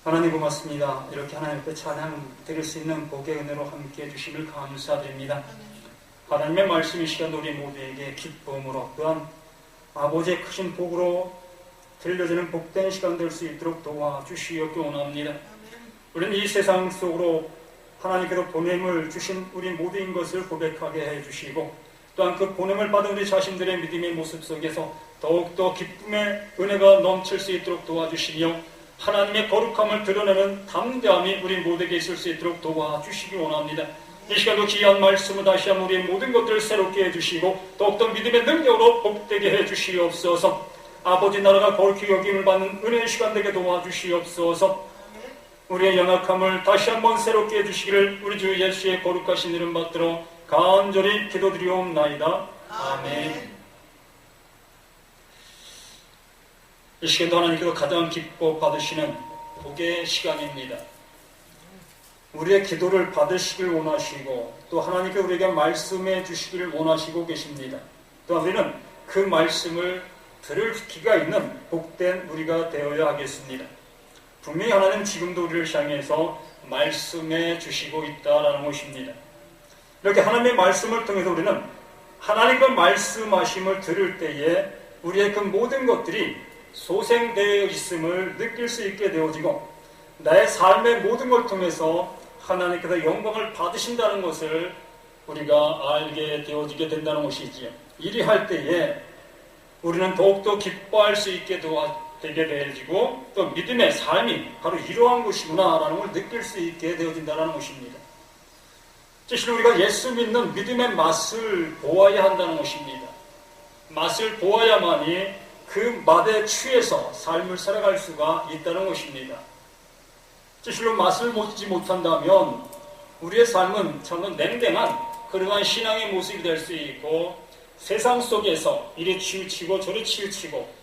하나님 고맙습니다. 이렇게 하나님 앞에 찬양 드릴 수 있는 복의 은혜로 함께 해주심을 감사드립니다. 하나님의 말씀 이 시간 우리 모두에게 기쁨으로 또한 아버지의 크신 복으로 들려지는 복된 시간 될 수 있도록 도와주시옵기 원합니다. 우리는 이 세상 속으로 하나님께로 보냄을 주신 우리 모두인 것을 고백하게 해주시고 또한 그 보냄을 받은 우리 자신들의 믿음의 모습 속에서 더욱더 기쁨의 은혜가 넘칠 수 있도록 도와주시며 하나님의 거룩함을 드러내는 담대함이 우리 모두에게 있을 수 있도록 도와주시기 원합니다. 이 시간도 귀한 말씀을 다시 한번 우리의 모든 것들을 새롭게 해주시고 더욱더 믿음의 능력으로 복되게 해주시옵소서. 아버지 나라가 거룩히 여김을 받는 은혜의 시간 되게 도와주시옵소서. 우리의 연약함을 다시 한번 새롭게 해주시기를 우리 주 예수의 거룩하신 이름 받들어 간절히 기도드리옵나이다. 아멘. 이 시간도 하나님께서 가장 기뻐 받으시는 복의 시간입니다. 우리의 기도를 받으시길 원하시고 또 하나님께 우리에게 말씀해 주시기를 원하시고 계십니다. 또한 우리는 그 말씀을 들을 기가 있는 복된 우리가 되어야 하겠습니다. 분명히 하나님 지금도 우리를 향해서 말씀해 주시고 있다라는 것입니다. 이렇게 하나님의 말씀을 통해서 우리는 하나님과 말씀하심을 들을 때에 우리의 그 모든 것들이 소생되어 있음을 느낄 수 있게 되어지고 나의 삶의 모든 걸 통해서 하나님께서 영광을 받으신다는 것을 우리가 알게 되어지게 된다는 것이지요. 이리 할 때에 우리는 더욱더 기뻐할 수 있게 되게 되어지고 또 믿음의 삶이 바로 이러한 것이구나 라는 걸 느낄 수 있게 되어진다는 것입니다. 사실 우리가 예수 믿는 믿음의 맛을 보아야 한다는 것입니다. 맛을 보아야만이 그 맛에 취해서 삶을 살아갈 수가 있다는 것입니다. 진실로 맛을 보지 못한다면 우리의 삶은 저는 냉랭한 그러한 신앙의 모습이 될 수 있고 세상 속에서 이리 치우치고 저리 치우치고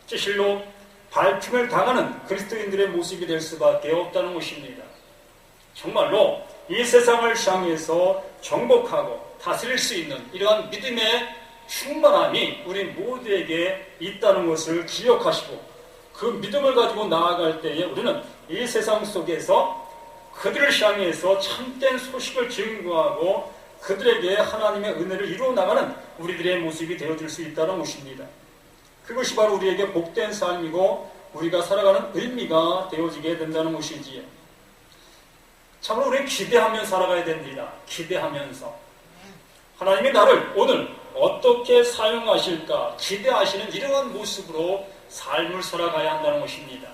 진실로 발품을 당하는 그리스도인들의 모습이 될 수밖에 없다는 것입니다. 정말로 이 세상을 향해서 정복하고 다스릴 수 있는 이러한 믿음의 충만함이 우리 모두에게 있다는 것을 기억하시고 그 믿음을 가지고 나아갈 때에 우리는 이 세상 속에서 그들을 향해서 참된 소식을 증거하고 그들에게 하나님의 은혜를 이루어 나가는 우리들의 모습이 되어줄 수 있다는 것입니다. 그것이 바로 우리에게 복된 삶이고 우리가 살아가는 의미가 되어지게 된다는 것이지요. 참으로 우리는 기대하며 살아가야 됩니다. 기대하면서 하나님이 나를 오늘 어떻게 사용하실까 기대하시는 이러한 모습으로 삶을 살아가야 한다는 것입니다.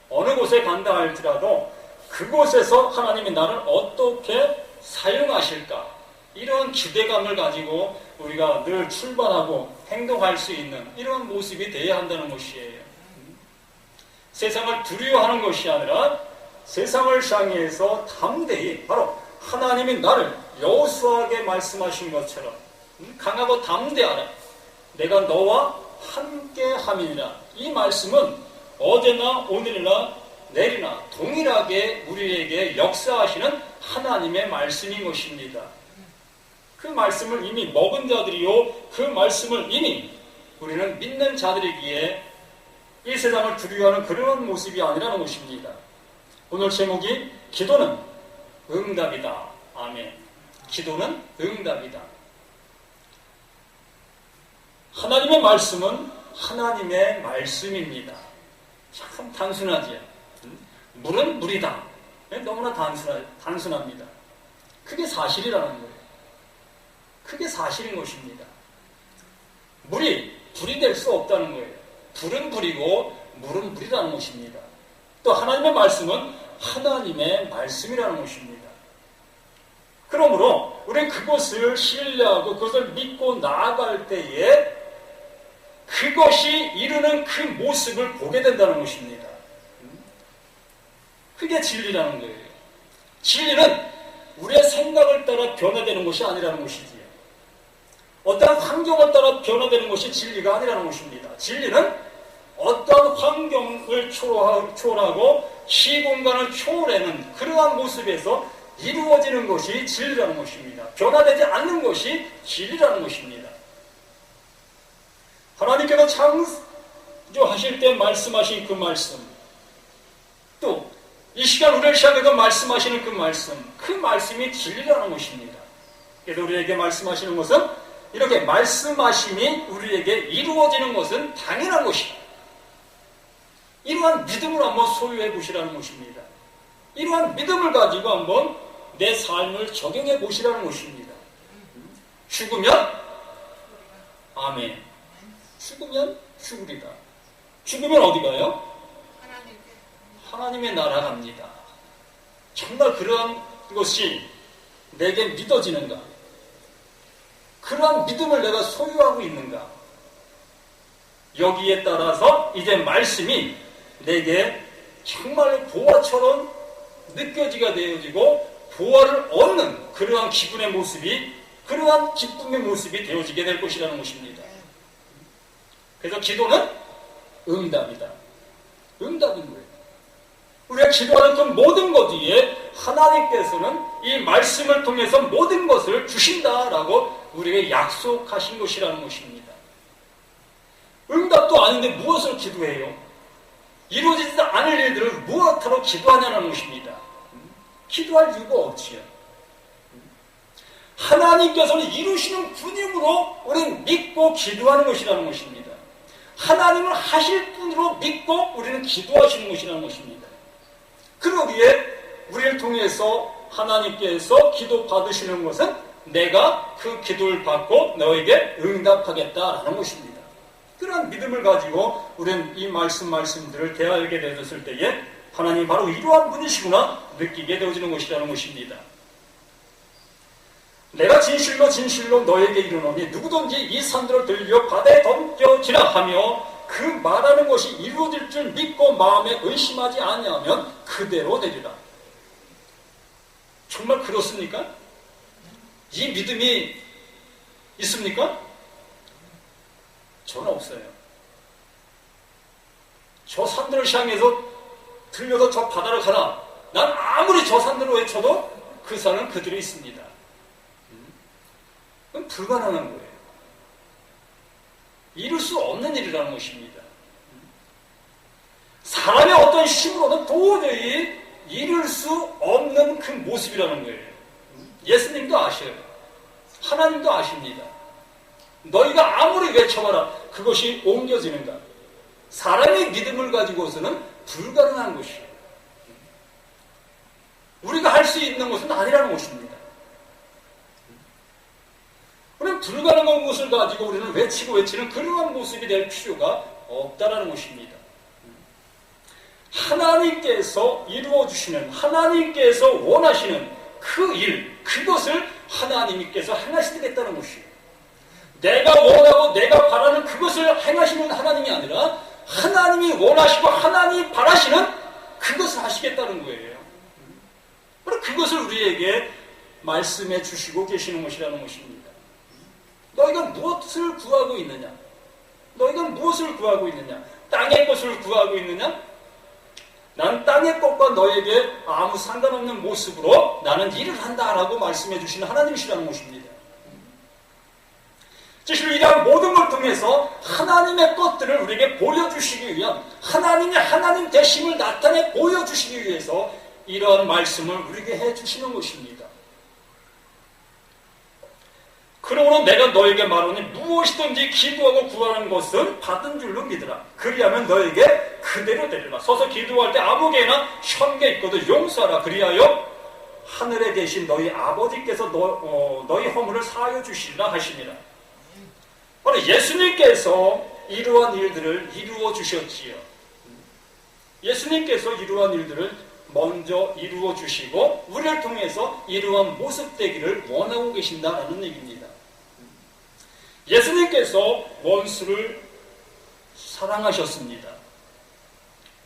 어느 곳에 간다 할지라도 그곳에서 하나님이 나를 어떻게 사용하실까 이런 기대감을 가지고 우리가 늘 출발하고 행동할 수 있는 이런 모습이 되어야 한다는 것이에요. 세상을 두려워하는 것이 아니라 세상을 향해서 담대히 바로 하나님이 나를 여호수아에게 말씀하신 것처럼 강하고 담대하라. 내가 너와 함께함이니라. 이 말씀은 어제나 오늘이나 내일이나 동일하게 우리에게 역사하시는 하나님의 말씀인 것입니다. 그 말씀을 이미 먹은 자들이요 그 말씀을 이미 우리는 믿는 자들이기에 이 세상을 두려워하는 그런 모습이 아니라는 것입니다. 오늘 제목이 기도는 응답이다. 아멘. 기도는 응답이다. 하나님의 말씀은 하나님의 말씀입니다. 참 단순하지요. 물은 물이다. 너무나 단순합니다. 그게 사실이라는 거예요. 그게 사실인 것입니다. 물이 불이 될 수 없다는 거예요. 불은 불이고 물은 물이라는 것입니다. 또 하나님의 말씀은 하나님의 말씀이라는 것입니다. 그러므로 우리는 그것을 신뢰하고 그것을 믿고 나아갈 때에 그것이 이루는 그 모습을 보게 된다는 것입니다. 그게 진리라는 거예요. 진리는 우리의 생각을 따라 변화되는 것이 아니라는 것이지요. 어떠한 환경을 따라 변화되는 것이 진리가 아니라는 것입니다. 진리는 어떠한 환경을 초월하고 시공간을 초월하는 그러한 모습에서 이루어지는 것이 진리라는 것입니다. 변화되지 않는 것이 진리라는 것입니다. 하나님께서 창조하실 때 말씀하신 그 말씀, 또 이 시간 우리를 향해서 말씀하시는 그 말씀이 진리라는 것입니다. 그래서 우리에게 말씀하시는 것은 이렇게 말씀하심이 우리에게 이루어지는 것은 당연한 것이다. 이러한 믿음을 한번 소유해 보시라는 것입니다. 이러한 믿음을 가지고 한번 내 삶을 적용해 보시라는 것입니다. 죽으면 아멘. 죽으면 죽으리다. 죽으면 어디 가요? 하나님의 나라 갑니다. 정말 그러한 것이 내게 믿어지는가? 그러한 믿음을 내가 소유하고 있는가? 여기에 따라서 이제 말씀이 내게 정말 보화처럼 느껴지게 되어지고 보화를 얻는 그러한 기분의 모습이, 그러한 기쁨의 모습이 되어지게 될 것이라는 것입니다. 그래서 기도는 응답이다. 응답인 거예요. 우리가 기도하는 그 모든 것 위에 하나님께서는 이 말씀을 통해서 모든 것을 주신다라고 우리에게 약속하신 것이라는 것입니다. 응답도 아닌데 무엇을 기도해요? 이루어지지 않을 일들을 무엇하러 기도하냐는 것입니다. 기도할 이유가 없지요. 하나님께서는 이루시는 분임으로 우리는 믿고 기도하는 것이라는 것입니다. 하나님을 하실 분으로 믿고 우리는 기도하시는 것이라는 것입니다. 그러기에 우리를 통해서 하나님께서 기도 받으시는 것은 내가 그 기도를 받고 너에게 응답하겠다라는 것입니다. 그런 믿음을 가지고 우리는 이 말씀들을 대하게 되었을 때에 하나님이 바로 이러한 분이시구나 느끼게 되어지는 것이라는 것입니다. 내가 진실로 진실로 너에게 이르노니 누구든지 이 산들을 들려 바다에 던져지라 하며 그 말하는 것이 이루어질 줄 믿고 마음에 의심하지 아니하면 그대로 되리라. 정말 그렇습니까? 이 믿음이 있습니까? 저는 없어요. 저 산들을 향해서 들려서 저 바다를 가라. 난 아무리 저 산들을 외쳐도 그 산은 그대로 있습니다. 그건 불가능한 거예요. 이룰 수 없는 일이라는 것입니다. 사람의 어떤 힘으로는 도저히 이룰 수 없는 그 모습이라는 거예요. 예수님도 아셔요. 하나님도 아십니다. 너희가 아무리 외쳐봐라 그것이 옮겨지는가? 사람의 믿음을 가지고서는 불가능한 것이에요. 우리가 할 수 있는 것은 아니라는 것입니다. 우리는 불가능한 것을 가지고 우리는 외치는 그러한 모습이 될 필요가 없다라는 것입니다. 하나님께서 이루어주시는, 하나님께서 원하시는 그 일, 그것을 하나님께서 행하시겠다는 것이에요. 내가 원하고 내가 바라는 그것을 행하시는 하나님이 아니라 하나님이 원하시고 하나님이 바라시는 그것을 하시겠다는 거예요. 그럼 그것을 우리에게 말씀해 주시고 계시는 것이라는 것입니다. 너희가 무엇을 구하고 있느냐? 너희가 무엇을 구하고 있느냐? 땅의 것을 구하고 있느냐? 나는 땅의 것과 너에게 아무 상관없는 모습으로 나는 일을 한다라고 말씀해 주시는 하나님이시라는 것입니다. 즉, 이러한 모든 걸 통해서 하나님의 것들을 우리에게 보여주시기 위한 하나님의 하나님 되심을 나타내 보여주시기 위해서 이러한 말씀을 우리에게 해주시는 것입니다. 그러므로 내가 너에게 말하니 무엇이든지 기도하고 구하는 것은 받은 줄로 믿으라. 그리하면 너에게 그대로 되리라. 서서 기도할 때 아무개나 현계 있거든 용서하라. 그리하여 하늘에 계신 너희 아버지께서 너희 허물을 사하여 주시리라 하시니라. 바로 예수님께서 이러한 일들을 이루어 주셨지요. 예수님께서 이러한 일들을 먼저 이루어 주시고 우리를 통해서 이러한 모습 되기를 원하고 계신다라는 얘기입니다. 예수님께서 원수를 사랑하셨습니다.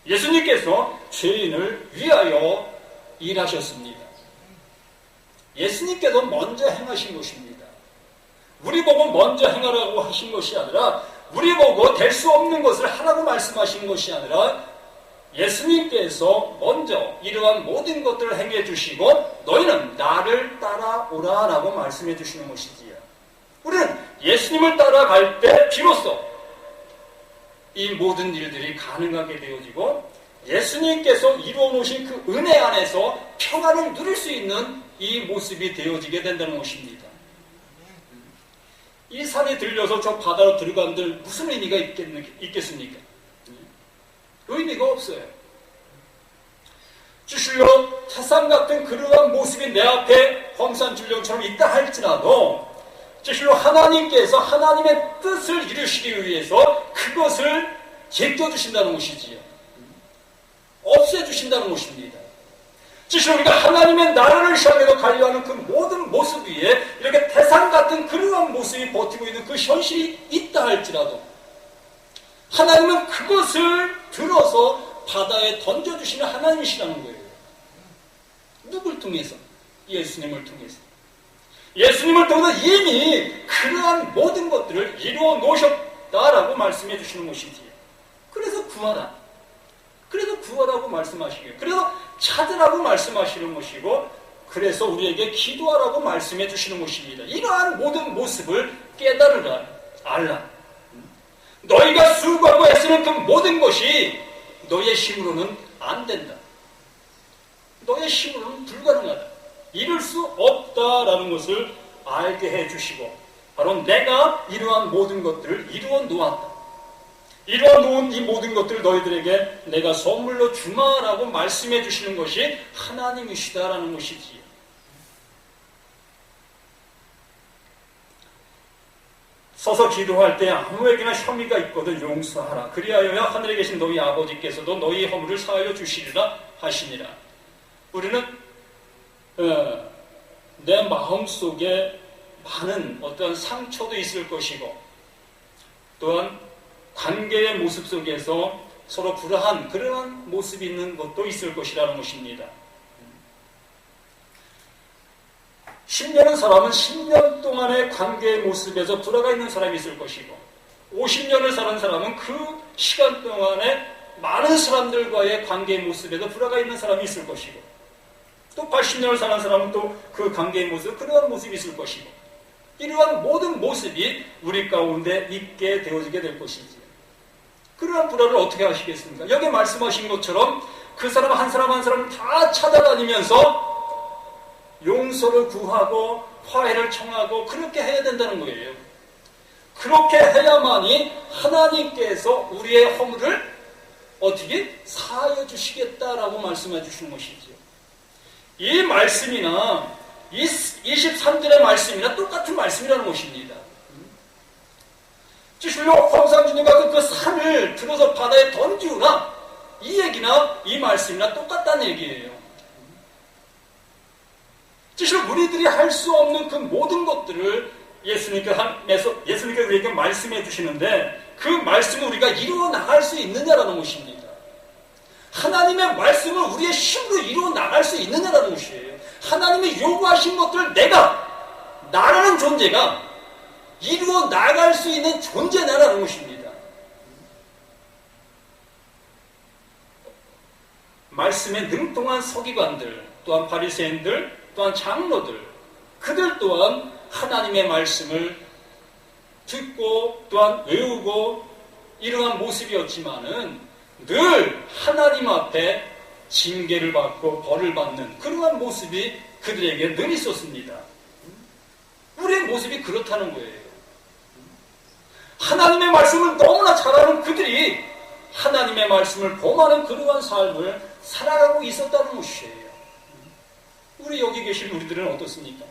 예수님께서 죄인을 위하여 일하셨습니다. 예수님께서 먼저 행하신 것입니다. 우리 보고 먼저 행하라고 하신 것이 아니라 우리 보고 될 수 없는 것을 하라고 말씀하신 것이 아니라 예수님께서 먼저 이러한 모든 것들을 행해 주시고 너희는 나를 따라오라 라고 말씀해 주시는 것이지요. 우리는 예수님을 따라갈 때 비로소 이 모든 일들이 가능하게 되어지고 예수님께서 이루어 놓으신 그 은혜 안에서 평안을 누릴 수 있는 이 모습이 되어지게 된다는 것입니다. 이 산에 들려서 저 바다로 들어간들 무슨 의미가 있겠습니까? 의미가 없어요. 주실로 태산 같은 그러한 모습이 내 앞에 황산줄령처럼 있다 할지라도 주실로 하나님께서 하나님의 뜻을 이루시기 위해서 그것을 제껴주신다는 것이지요. 없애주신다는 것입니다. 주실로 우리가 하나님의 나라를 향해서 가려하는 그 모든 모습 위에 이렇게 태산 같은 그러한 모습이 버티고 있는 그 현실이 있다 할지라도 하나님은 그것을 들어서 바다에 던져주시는 하나님이시라는 거예요. 누굴 통해서? 예수님을 통해서. 예수님을 통해서 이미 그러한 모든 것들을 이루어 놓으셨다라고 말씀해 주시는 것이지. 그래서 구하라. 그래서 구하라고 말씀하시고요. 그래서 찾으라고 말씀하시는 것이고, 그래서 우리에게 기도하라고 말씀해 주시는 것입니다. 이러한 모든 모습을 깨달으라, 알라. 너희가 수고하고 애쓰는 그 모든 것이 너의 힘으로는 안 된다. 너의 힘으로는 불가능하다. 이룰 수 없다라는 것을 알게 해주시고, 바로 내가 이러한 모든 것들을 이루어 놓았다. 이루어 놓은 이 모든 것들을 너희들에게 내가 선물로 주마라고 말씀해 주시는 것이 하나님이시다라는 것이지요. 서서 기도할 때 아무에게나 혐의가 있거든 용서하라. 그리하여야 하늘에 계신 너희 아버지께서도 너희 허물을 사하여 주시리라 하시니라. 우리는 내 마음속에 많은 어떤 상처도 있을 것이고, 또한 관계의 모습 속에서 서로 불화한 그러한 모습이 있는 것도 있을 것이라는 것입니다. 10년은 사람은 10년 동안의 관계의 모습에서 불화가 있는 사람이 있을 것이고, 50년을 사는 사람은 그 시간 동안에 많은 사람들과의 관계의 모습에서 불화가 있는 사람이 있을 것이고, 또 80년을 사는 사람은 또 그 관계의 모습, 그러한 모습이 있을 것이고, 이러한 모든 모습이 우리 가운데 있게 되어지게 될 것이지. 그러한 불화를 어떻게 하시겠습니까? 여기 말씀하신 것처럼 그 사람 한 사람 한 사람 다 찾아다니면서 용서를 구하고 화해를 청하고 그렇게 해야 된다는 거예요. 그렇게 해야만이 하나님께서 우리의 허물을 어떻게 사하여 주시겠다라고 말씀해 주시는 것이죠. 이 말씀이나 23절의 말씀이나 똑같은 말씀이라는 것입니다. 주실로 황상주님과 그 산을 들어서 바다에 던지우라, 이 얘기나 이 말씀이나 똑같다는 얘기예요. 주실로 우리들이 할 수 없는 그 모든 것들을 예수님께서 우리에게 말씀해 주시는데, 그 말씀을 우리가 이루어 나갈 수 있느냐라는 것입니다. 하나님의 말씀을 우리의 힘으로 이루어 나갈 수 있느냐라는 것이에요. 하나님이 요구하신 것들을 나라는 존재가 이루어 나갈 수 있는 존재라는 것입니다. 말씀에 능통한 서기관들, 또한 바리새인들, 또한 장로들, 그들 또한 하나님의 말씀을 듣고 또한 외우고 이러한 모습이었지만은 늘 하나님 앞에 징계를 받고 벌을 받는 그러한 모습이 그들에게 늘 있었습니다. 우리의 모습이 그렇다는 거예요. 하나님의 말씀을 너무나 잘하는 그들이 하나님의 말씀을 범하는 그러한 삶을 살아가고 있었다는 것이에요. 우리 여기 계신 우리들은 어떻습니까?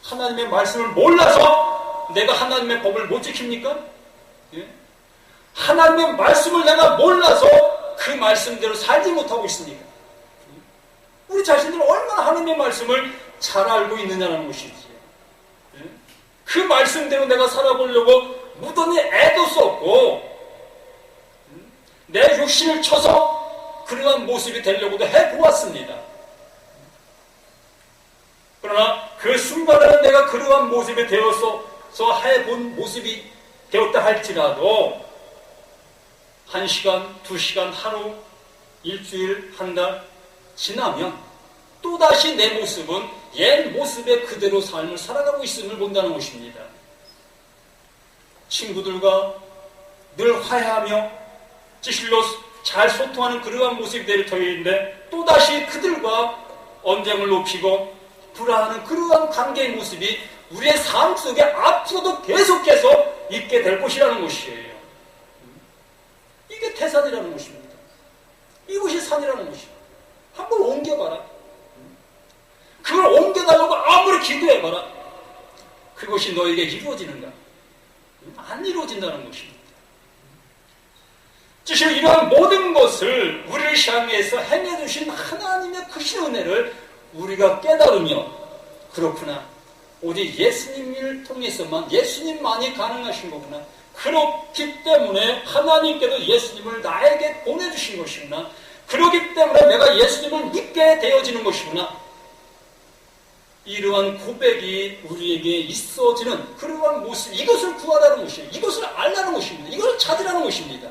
하나님의 말씀을 몰라서 내가 하나님의 법을 못 지킵니까? 예? 하나님의 말씀을 내가 몰라서 그 말씀대로 살지 못하고 있습니까? 우리 자신들은 얼마나 하나님의 말씀을 잘 알고 있느냐는 것이지. 예? 그 말씀대로 내가 살아보려고 무던히 애도 썼고 내 육신을 쳐서 그러한 모습이 되려고도 해보았습니다. 그러나 그 순간에는 내가 그러한 모습이 되어서 해본 모습이 되었다 할지라도 1시간, 2시간, 하루, 일주일, 한 달 지나면 또다시 내 모습은 옛 모습의 그대로 삶을 살아가고 있음을 본다는 것입니다. 친구들과 늘 화해하며 지실로 잘 소통하는 그러한 모습이 될 터인데 또다시 그들과 언쟁을 높이고 불화하는 그러한 관계의 모습이 우리의 삶 속에 앞으로도 계속해서 있게 될 것이라는 것이에요. 이게 태산이라는 것입니다. 이것이 산이라는 것입니다. 한번 옮겨봐라. 그걸 옮겨달라고 아무리 기도해봐라. 그것이 너에게 이루어지는가? 안 이루어진다는 것입니다. 사실 이러한 모든 것을 우리를 향해서 행해주신 하나님의 크신 은혜를 우리가 깨달으며 그렇구나. 오직 예수님을 통해서만 예수님만이 가능하신 거구나. 그렇기 때문에 하나님께도 예수님을 나에게 보내주신 것이구나. 그렇기 때문에 내가 예수님을 믿게 되어지는 것이구나. 이러한 고백이 우리에게 있어지는 그러한 모습, 이것을 구하라는 것이에요. 이것을 알라는 것입니다. 이것을 찾으라는 것입니다.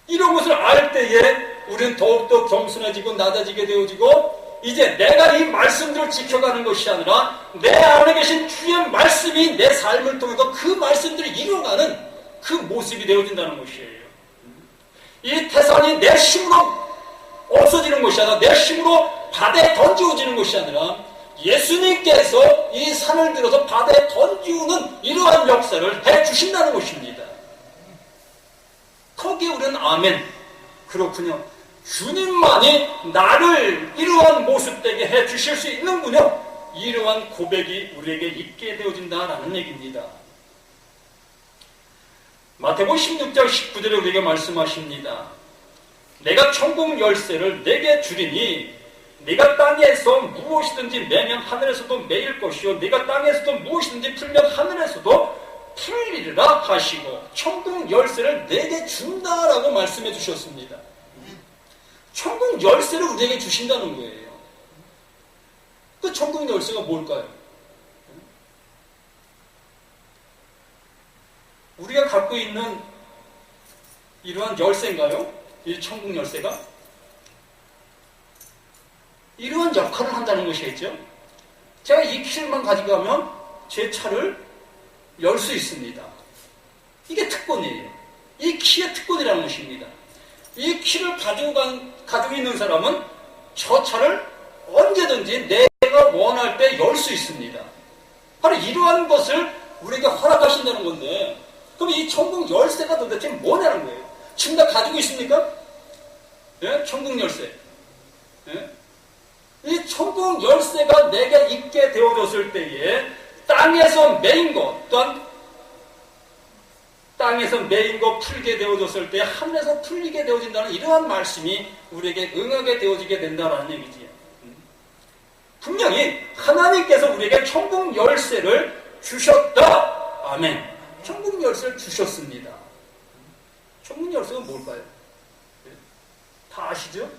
이런 것을 알 때에 우리는 더욱더 겸손해지고 낮아지게 되어지고 이제 내가 이 말씀들을 지켜가는 것이 아니라 내 안에 계신 주의 말씀이 내 삶을 통해서 그 말씀들을 이루어가는 그 모습이 되어진다는 것이에요. 이 태산이 내 힘으로 없어지는 것이 아니라 내 힘으로 바다에 던지어지는 것이 아니라 예수님께서 이 산을 들어서 바다에 던지우는 이러한 역사를 해주신다는 것입니다. 거기에 우리는 아멘. 그렇군요. 주님만이 나를 이러한 모습되게 해주실 수 있는군요. 이러한 고백이 우리에게 있게 되어진다라는 얘기입니다. 마태복음 16장 19절에 우리에게 말씀하십니다. 내가 천국 열쇠를 내게 주리니 네가 땅에서 무엇이든지 매면 하늘에서도 매일 것이요 네가 땅에서도 무엇이든지 풀면 하늘에서도 풀리리라 하시고 천국 열쇠를 내게 준다라고 말씀해 주셨습니다. 천국 열쇠를 우리에게 주신다는 거예요. 그 천국 열쇠가 뭘까요? 우리가 갖고 있는 이러한 열쇠인가요? 이 천국 열쇠가? 이러한 역할을 한다는 것이겠죠? 제가 이 키만 가지고 가면 제 차를 열 수 있습니다. 이게 특권이에요. 이 키의 특권이라는 것입니다. 이 키를 가지고 있는 사람은 저 차를 언제든지 내가 원할 때 열 수 있습니다. 바로 이러한 것을 우리에게 허락하신다는 건데 그럼 이 천국 열쇠가 도대체 뭐냐는 거예요. 지금 다 가지고 있습니까? 예? 천국 열쇠. 예? 이 천국 열쇠가 내게 있게 되어졌을 때에 땅에서 매인 것 또한 땅에서 매인 것 풀게 되어졌을 때 하늘에서 풀리게 되어진다는 이러한 말씀이 우리에게 응하게 되어지게 된다는 얘기지요. 분명히 하나님께서 우리에게 천국 열쇠를 주셨다. 아멘. 천국 열쇠를 주셨습니다. 천국 열쇠가 뭘까요? 다 아시죠?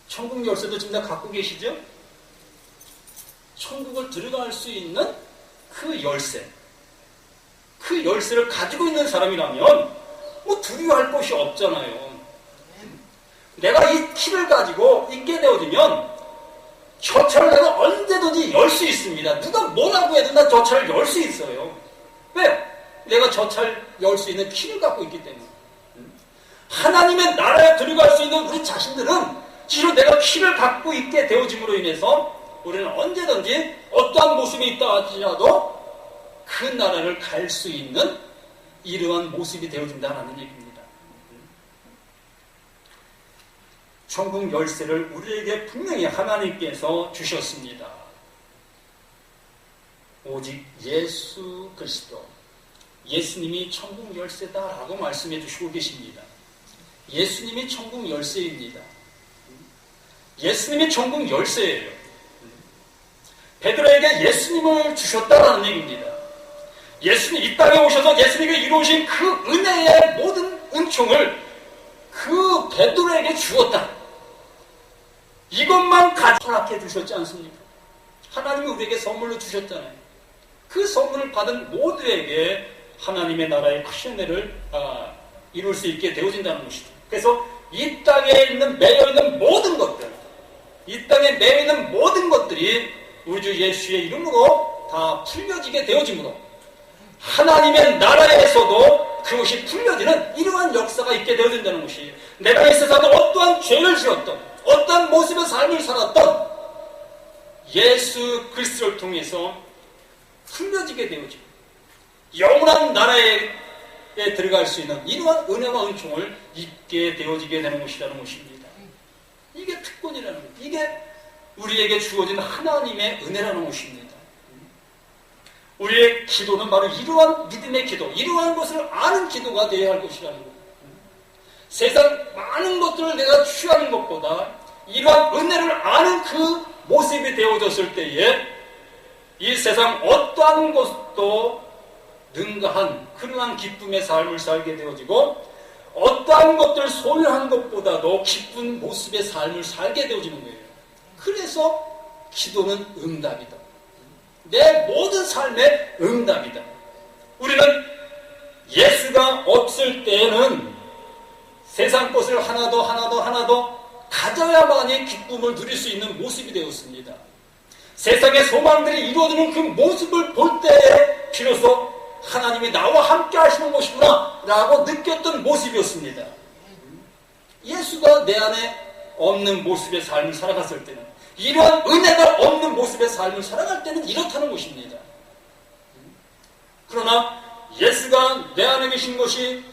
천국 열쇠도 지금 다 갖고 계시죠? 천국을 들어갈 수 있는 그 열쇠. 그 열쇠를 가지고 있는 사람이라면 뭐 두려워할 것이 없잖아요. 내가 이 키를 가지고 있게 되어지면 저 차를 내가 언제든지 열 수 있습니다. 누가 뭐라고 해도 나 저 차를 열 수 있어요. 왜? 내가 저 차를 열 수 있는 키를 갖고 있기 때문에. 하나님의 나라에 들어갈 수 있는 우리 자신들은 지금 내가 키를 갖고 있게 되어짐으로 인해서 우리는 언제든지 어떠한 모습이 있다 하더라도 그 나라를 갈 수 있는 이러한 모습이 되어진다는 얘기입니다. 천국 열쇠를 우리에게 분명히 하나님께서 주셨습니다. 오직 예수 그리스도, 예수님이 천국 열쇠다라고 말씀해 주시고 계십니다. 예수님이 천국 열쇠입니다. 예수님이 천국 열쇠예요. 베드로에게 예수님을 주셨다라는 얘기입니다. 예수님 이 땅에 오셔서 예수님이 이루신 그 은혜의 모든 은총을 그 베드로에게 주었다. 이것만 허락해 주셨지 않습니까? 하나님이 우리에게 선물로 주셨잖아요. 그 선물을 받은 모두에게 하나님의 나라의 크신 은혜를 이룰 수 있게 되어진다는 것이죠. 그래서 이 땅에 있는 매여있는 모든 것들, 이 땅에 매여있는 모든 것들이 우리 주 예수의 이름으로 다 풀려지게 되어지므로 하나님의 나라에서도 그것이 풀려지는 이러한 역사가 있게 되어진다는 것이, 내가 이 세상에 어떠한 죄를 지었던, 어떠한 모습의 삶을 살았던 예수 그리스도를 통해서 풀려지게 되어지고 영원한 나라에 들어갈 수 있는 이러한 은혜와 은총을 입게 되어지게 되는 것이라는 것입니다. 이게 특권이라는 것, 이게 우리에게 주어진 하나님의 은혜라는 것입니다. 우리의 기도는 바로 이러한 믿음의 기도, 이러한 것을 아는 기도가 되어야 할 것이라는 것. 세상 많은 것들을 내가 취하는 것보다 이러한 은혜를 아는 그 모습이 되어졌을 때에 이 세상 어떠한 것도 능가한 그러한 기쁨의 삶을 살게 되어지고, 어떠한 것들을 소유한 것보다도 기쁜 모습의 삶을 살게 되어지는 거예요. 그래서 기도는 응답이다. 내 모든 삶의 응답이다. 우리는 예수가 없을 때에는 세상 것을 하나도 가져야만이 기쁨을 누릴 수 있는 모습이 되었습니다. 세상의 소망들이 이루어지는 그 모습을 볼 때에 비로소 하나님이 나와 함께 하시는 것이구나 라고 느꼈던 모습이었습니다. 예수가 내 안에 없는 모습의 삶을 살아갔을 때는, 이러한 은혜가 없는 모습의 삶을 살아갈 때는 이렇다는 것입니다. 그러나 예수가 내 안에 계신 것이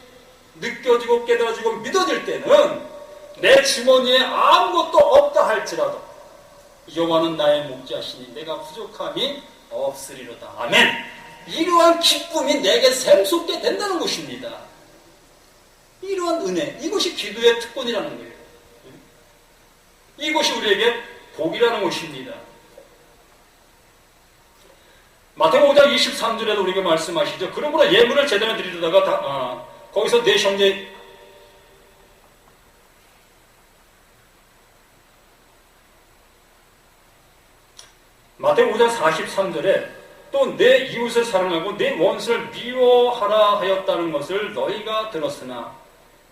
느껴지고 깨달아지고 믿어질 때는 내 주머니에 아무것도 없다 할지라도 여호와는 나의 목자시니 내가 부족함이 없으리로다. 아멘. 이러한 기쁨이 내게 샘솟게 된다는 것입니다. 이러한 은혜, 이것이 기도의 특권이라는 거예요. 이것이 우리에게 복이라는 것입니다. 마태복음 5장 23절에도 우리가 말씀하시죠. 그러므로 예물을 제대로 드리려다가 거기서 내 형제 마태복음 5장 43절에 또 내 이웃을 사랑하고 내 원수를 미워하라 하였다는 것을 너희가 들었으나,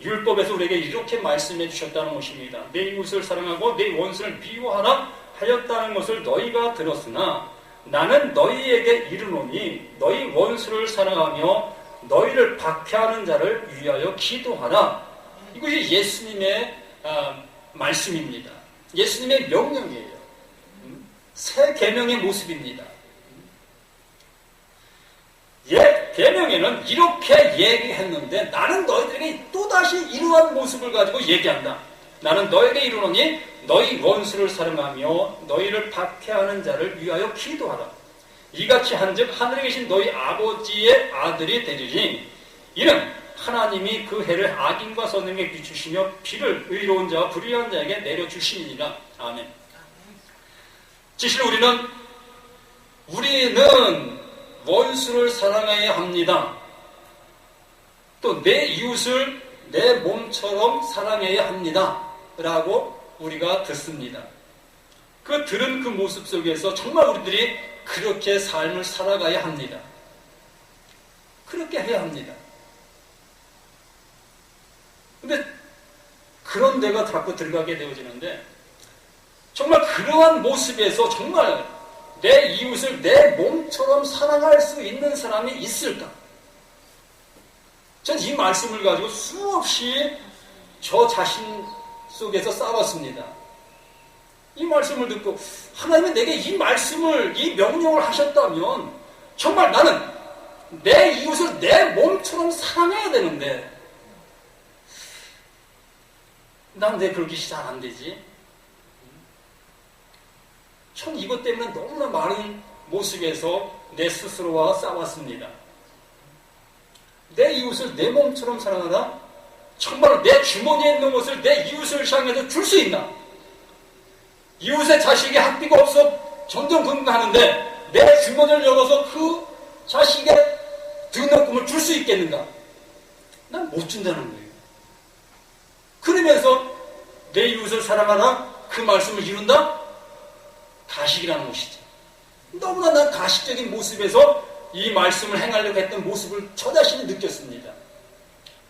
율법에서 우리에게 이렇게 말씀해 주셨다는 것입니다. 내 이웃을 사랑하고 내 원수를 미워하라 하였다는 것을 너희가 들었으나 나는 너희에게 이르노니 너희 원수를 사랑하며 너희를 박해하는 자를 위하여 기도하라. 이것이 예수님의 말씀입니다. 예수님의 명령이에요. 새 계명의 모습입니다. 옛 계명에는 이렇게 얘기했는데 나는 너희들에게 또다시 이러한 모습을 가지고 얘기한다. 나는 너에게 이르노니 너희 원수를 사랑하며 너희를 박해하는 자를 위하여 기도하라. 이같이 한즉 하늘에 계신 너희 아버지의 아들이 되리니 이는 하나님이 그 해를 악인과 선인에게 비추시며 비를 의로운 자와 불의한 자에게 내려주시니라. 아멘. 사실 우리는 원수를 사랑해야 합니다. 또 내 이웃을 내 몸처럼 사랑해야 합니다. 라고 우리가 듣습니다. 그 들은 그 모습 속에서 정말 우리들이 그렇게 삶을 살아가야 합니다. 그렇게 해야 합니다. 근데 그런 데가 자꾸 들어가게 되어지는데, 정말 그러한 모습에서 정말 내 이웃을 내 몸처럼 사랑할 수 있는 사람이 있을까? 전 이 말씀을 가지고 수없이 저 자신 속에서 싸웠습니다. 이 말씀을 듣고 하나님이 내게 이 말씀을, 이 명령을 하셨다면 정말 나는 내 이웃을 내 몸처럼 사랑해야 되는데 난 왜 그렇게 잘 안 되지? 전 이것 때문에 너무나 많은 모습에서 내 스스로와 싸웠습니다. 내 이웃을 내 몸처럼 사랑하다? 정말 내 주머니에 있는 것을 내 이웃을 향해서 줄 수 있나? 이웃의 자식이 학비가 없어 전전긍긍하는데 내 주머니를 열어서 그 자식의 등록금을 줄 수 있겠는가? 난 못 준다는 거예요. 그러면서 내 이웃을 사랑하라? 그 말씀을 이룬다? 가식이라는 것이죠. 너무나 난 가식적인 모습에서 이 말씀을 행하려고 했던 모습을 저 자신이 느꼈습니다.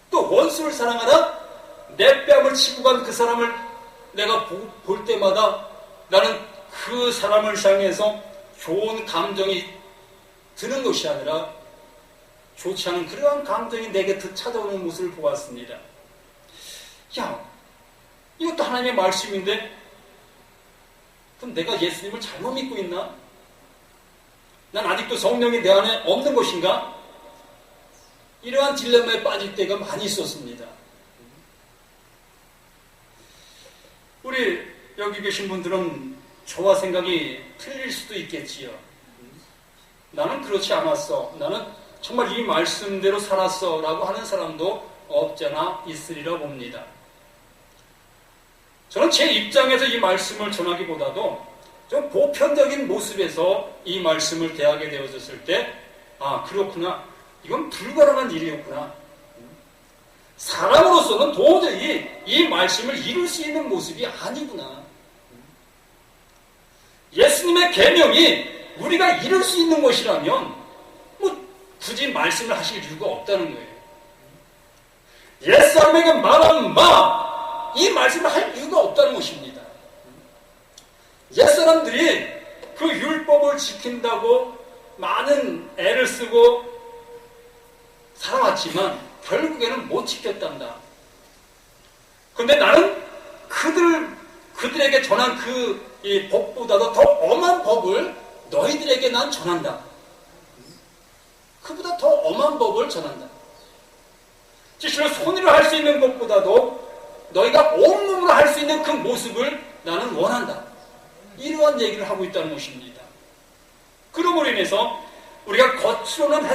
또 원수를 사랑하라? 내 뺨을 치고 간 그 사람을 내가 볼 때마다 나는 그 사람을 향해서 좋은 감정이 드는 것이 아니라 좋지 않은 그러한 감정이 내게 찾아오는 모습을 보았습니다. 야, 이것도 하나님의 말씀인데 그럼 내가 예수님을 잘못 믿고 있나? 난 아직도 성령이 내 안에 없는 것인가? 이러한 딜레마에 빠질 때가 많이 있었습니다. 우리 여기 계신 분들은 저와 생각이 틀릴 수도 있겠지요. 나는 그렇지 않았어. 나는 정말 이 말씀대로 살았어. 라고 하는 사람도 없잖아 있으리라 봅니다. 저는 제 입장에서 이 말씀을 전하기보다도 좀 보편적인 모습에서 이 말씀을 대하게 되어졌을 때, 아, 그렇구나. 이건 불가능한 일이었구나. 사람으로서는 도저히 이 말씀을 이룰 수 있는 모습이 아니구나. 예수님의 계명이 우리가 이룰 수 있는 것이라면 뭐 굳이 말씀을 하실 이유가 없다는 거예요. 옛사람에게 말하는 마! 이 말씀을 할 이유가 없다는 것입니다. 옛사람들이 그 율법을 지킨다고 많은 애를 쓰고 살아왔지만 결국에는 못 지켰단다. 그런데 나는 그들에게 전한 이 법보다도 더 엄한 법을 너희들에게 난 전한다. 그보다 더 엄한 법을 전한다. 실제로 손으로 할 수 있는 것보다도 너희가 온몸으로 할 수 있는 그 모습을 나는 원한다. 이러한 얘기를 하고 있다는 것입니다. 그러므로 인해서 우리가 겉으로는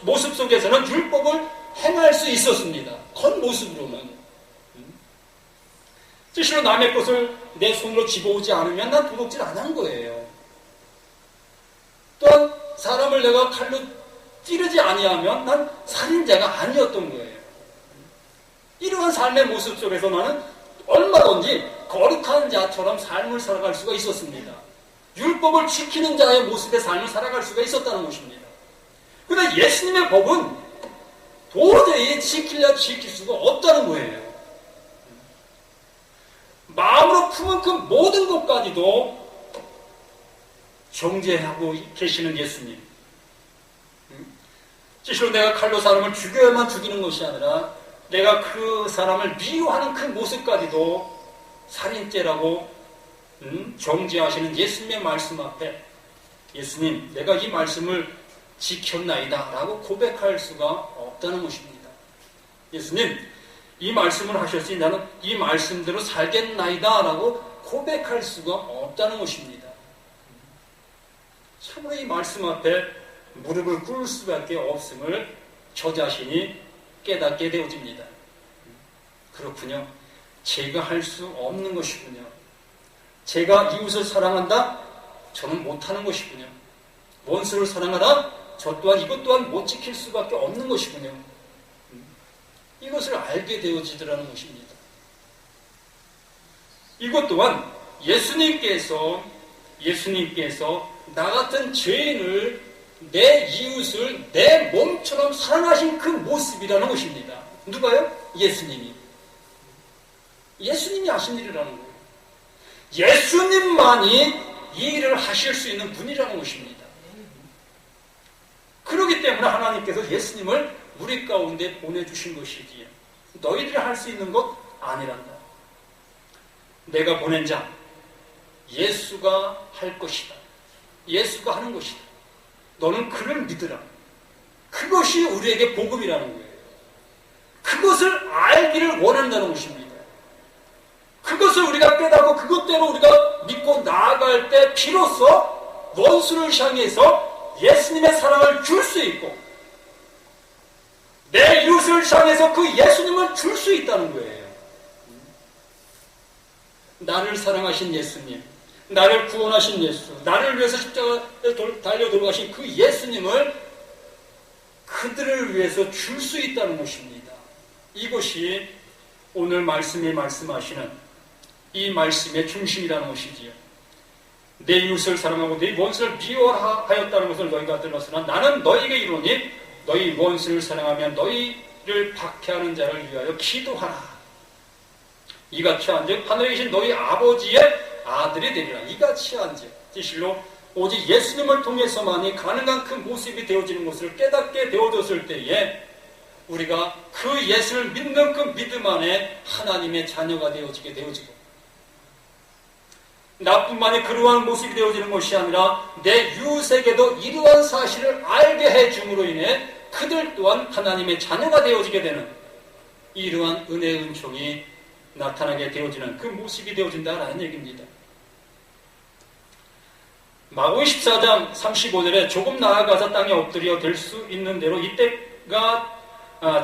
모습 속에서는 율법을 행할 수 있었습니다. 겉모습으로는. 실제로 남의 것을 내 손으로 집어오지 않으면 난 도둑질 안 한 거예요. 또한 사람을 내가 칼로 찌르지 아니하면 난 살인자가 아니었던 거예요. 이러한 삶의 모습 속에서 나는 얼마든지 거룩한 자처럼 삶을 살아갈 수가 있었습니다. 율법을 지키는 자의 모습의 삶을 살아갈 수가 있었다는 것입니다. 그런데 예수님의 법은 도저히 지킬 수가 없다는 거예요. 마음으로 품은 그 모든 것까지도 정죄하고 계시는 예수님. 실제로 내가 칼로 사람을 죽여야만 죽이는 것이 아니라 내가 그 사람을 미워하는 그 모습까지도 살인죄라고 정죄하시는 예수님의 말씀 앞에 예수님, 내가 이 말씀을 지켰나이다 라고 고백할 수가 없다는 것입니다. 예수님, 이 말씀을 하셨으니 나는 이 말씀대로 살겠나이다 라고 고백할 수가 없다는 것입니다. 참으로 이 말씀 앞에 무릎을 꿇을 수밖에 없음을 저 자신이 깨닫게 되어집니다. 그렇군요. 제가 할 수 없는 것이군요. 제가 이웃을 사랑한다? 저는 못하는 것이군요. 원수를 사랑하다? 저 또한 이것 또한 못 지킬 수밖에 없는 것이군요. 이것을 알게 되어지더라는 것입니다. 이것 또한 예수님께서 나 같은 죄인을 내 이웃을 내 몸처럼 사랑하신 그 모습이라는 것입니다. 누가요? 예수님이 하신 일이라는 거예요. 예수님만이 이 일을 하실 수 있는 분이라는 것입니다. 그렇기 때문에 하나님께서 예수님을 우리 가운데 보내주신 것이지요. 너희들이 할 수 있는 것 아니란다. 내가 보낸 자 예수가 할 것이다. 예수가 하는 것이다. 너는 그를 믿으라. 그것이 우리에게 복음이라는 거예요. 그것을 알기를 원한다는 것입니다. 그것을 우리가 깨닫고 그것대로 우리가 믿고 나아갈 때 비로소 원수를 향해서 예수님의 사랑을 줄 수 있고 내 이웃을 향해서 그 예수님을 줄 수 있다는 거예요. 나를 사랑하신 예수님, 나를 구원하신 예수, 나를 위해서 십자가에 달려 돌아가신 그 예수님을 그들을 위해서 줄 수 있다는 것입니다. 이것이 오늘 말씀에 말씀하시는 이 말씀의 중심이라는 것이지요. 내 이웃을 사랑하고 내 원수를 미워하였다는 것을 너희가 들었으나 나는 너희에게 이르노니 너희 원수를 사랑하면 너희를 박해하는 자를 위하여 기도하라. 이같이 한즉 하늘에 계신 너희 아버지의 아들이 되리라. 이같이 한즉. 실로 오직 예수님을 통해서만이 가능한 그 모습이 되어지는 것을 깨닫게 되어졌을 때에 우리가 그 예수를 믿는 그 믿음 안에 하나님의 자녀가 되어지게 되어지고, 나뿐만이 그러한 모습이 되어지는 것이 아니라 내 이웃에게도 이러한 사실을 알게 해줌으로 인해 그들 또한 하나님의 자녀가 되어지게 되는 이러한 은혜의 은총이 나타나게 되어지는 그 모습이 되어진다라는 얘기입니다. 마고의 14장 35절에 조금 나아가서 땅에 엎드려 될 수 있는 대로 이때가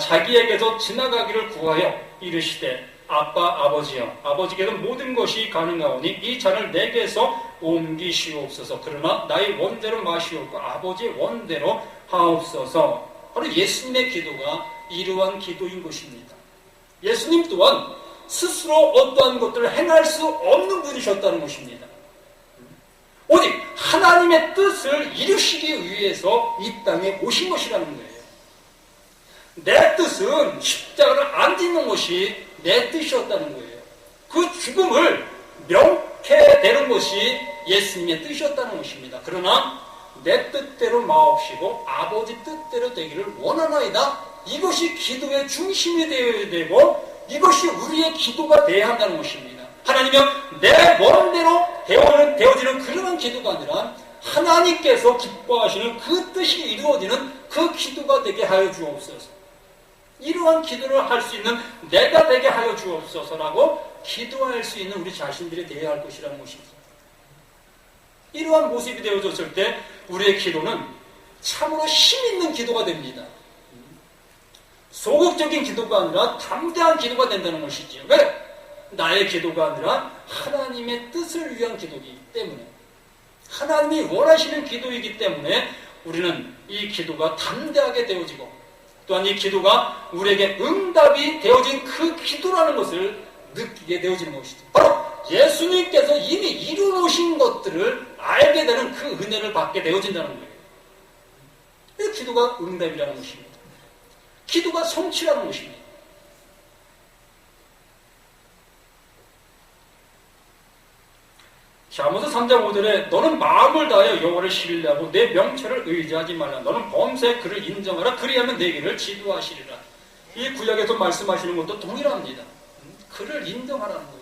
자기에게서 지나가기를 구하여 이르시되 아빠 아버지여, 아버지께서 모든 것이 가능하오니 이 잔을 내게서 옮기시옵소서. 그러나 나의 원대로 마시옵고 아버지의 원대로 하옵소서. 바로 예수님의 기도가 이러한 기도인 것입니다. 예수님 또한 스스로 어떠한 것들을 행할 수 없는 분이셨다는 것입니다. 오직 하나님의 뜻을 이루시기 위해서 이 땅에 오신 것이라는 거예요. 내 뜻은 십자가를 안 짓는 것이 내 뜻이었다는 거예요. 그 죽음을 명쾌되는 것이 예수님의 뜻이었다는 것입니다. 그러나 내 뜻대로 마옵시고 아버지 뜻대로 되기를 원하나이다. 이것이 기도의 중심이 되어야 되고 이것이 우리의 기도가 되어야 한다는 것입니다. 하나님은 내 원대로 되어지는 그런 기도가 아니라 하나님께서 기뻐하시는 그 뜻이 이루어지는 그 기도가 되게 하여 주옵소서. 이러한 기도를 할 수 있는 내가 되게 하여 주옵소서라고 기도할 수 있는 우리 자신들이 되어야 할 것이라는 것입니다. 이러한 모습이 되어졌을 때 우리의 기도는 참으로 힘있는 기도가 됩니다. 소극적인 기도가 아니라 담대한 기도가 된다는 것이지요. 왜? 나의 기도가 아니라 하나님의 뜻을 위한 기도이기 때문에, 하나님이 원하시는 기도이기 때문에 우리는 이 기도가 담대하게 되어지고 또한 이 기도가 우리에게 응답이 되어진 그 기도라는 것을 느끼게 되어지는 것이죠. 바로 예수님께서 이미 이루어놓으신 것들을 알게 되는 그 은혜를 받게 되어진다는 거예요. 이 기도가 응답이라는 것입니다. 기도가 성취라는 것입니다. 아모스 3장 5절에 너는 마음을 다하여 여호와를 신뢰하고 내 명철을 의지하지 말라. 너는 범사에 그를 인정하라. 그리하면 내게를 지도하시리라. 이 구약에서 말씀하시는 것도 동일합니다. 그를 인정하라는 거예요.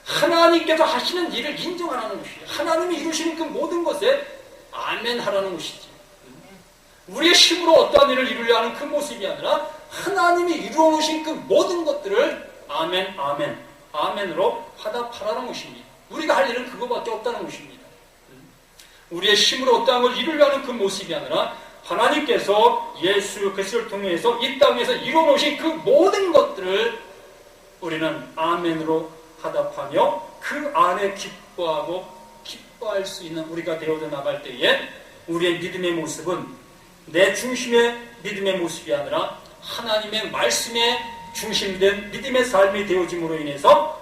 하나님께서 하시는 일을 인정하라는 것이에요. 하나님이 이루시는 그 모든 것에 아멘 하라는 것이지. 우리의 힘으로 어떠한 일을 이루려 하는 그 모습이 아니라 하나님이 이루어 놓으신 그 모든 것들을 아멘, 아멘, 아멘으로 화답하라는 것입니다. 우리가 할 일은 그거밖에 없다는 것입니다. 우리의 힘으로 어떠한 걸 이루려 하는 그 모습이 아니라 하나님께서 예수 그리스도를 통해서 이 땅에서 이루어 놓으신 그 모든 것들을 우리는 아멘으로 화답하며 그 안에 기뻐하고 기뻐할 수 있는 우리가 되어져 나갈 때에 우리의 믿음의 모습은 내 중심의 믿음의 모습이 아니라 하나님의 말씀에 중심된 믿음의 삶이 되어짐으로 인해서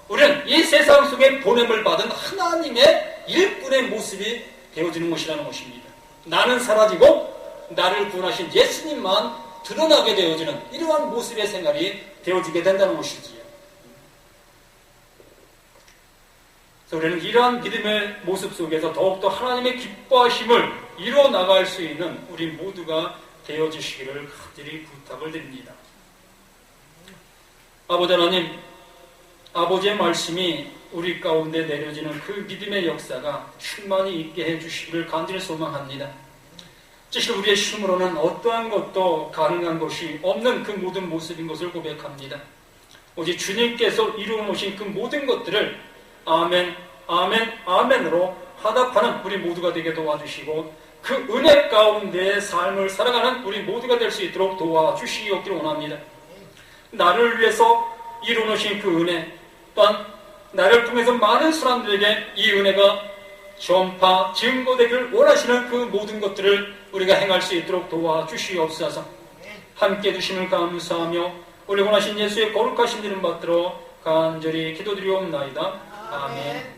우리는 이 세상 속에 보냄을 받은 하나님의 일꾼의 모습이 되어지는 것이라는 것입니다. 나는 사라지고 나를 구원하신 예수님만 드러나게 되어지는 이러한 모습의 생활이 되어지게 된다는 것이지요. 그래서 우리는 이러한 믿음의 모습 속에서 더욱더 하나님의 기뻐하심을 이루어 나갈 수 있는 우리 모두가 되어주시기를 간절히 부탁을 드립니다. 아버지 하나님, 아버지의 말씀이 우리 가운데 내려지는 그 믿음의 역사가 충만히 있게 해주시기를 간절히 소망합니다. 사실 우리의 힘으로는 어떠한 것도 가능한 것이 없는 그 모든 모습인 것을 고백합니다. 오직 주님께서 이루어 놓으신 그 모든 것들을 아멘, 아멘, 아멘으로 화답하는 우리 모두가 되게 도와주시고 그 은혜 가운데의 삶을 살아가는 우리 모두가 될 수 있도록 도와주시기를 원합니다. 나를 위해서 이루어 놓으신 그 은혜, 또한 나를 통해서 많은 사람들에게 이 은혜가 전파, 증거되기를 원하시는 그 모든 것들을 우리가 행할 수 있도록 도와주시옵소서. 함께 해주심을 감사하며 우리 원하신 예수의 거룩하신 이름 받들어 간절히 기도드리옵나이다. 아멘.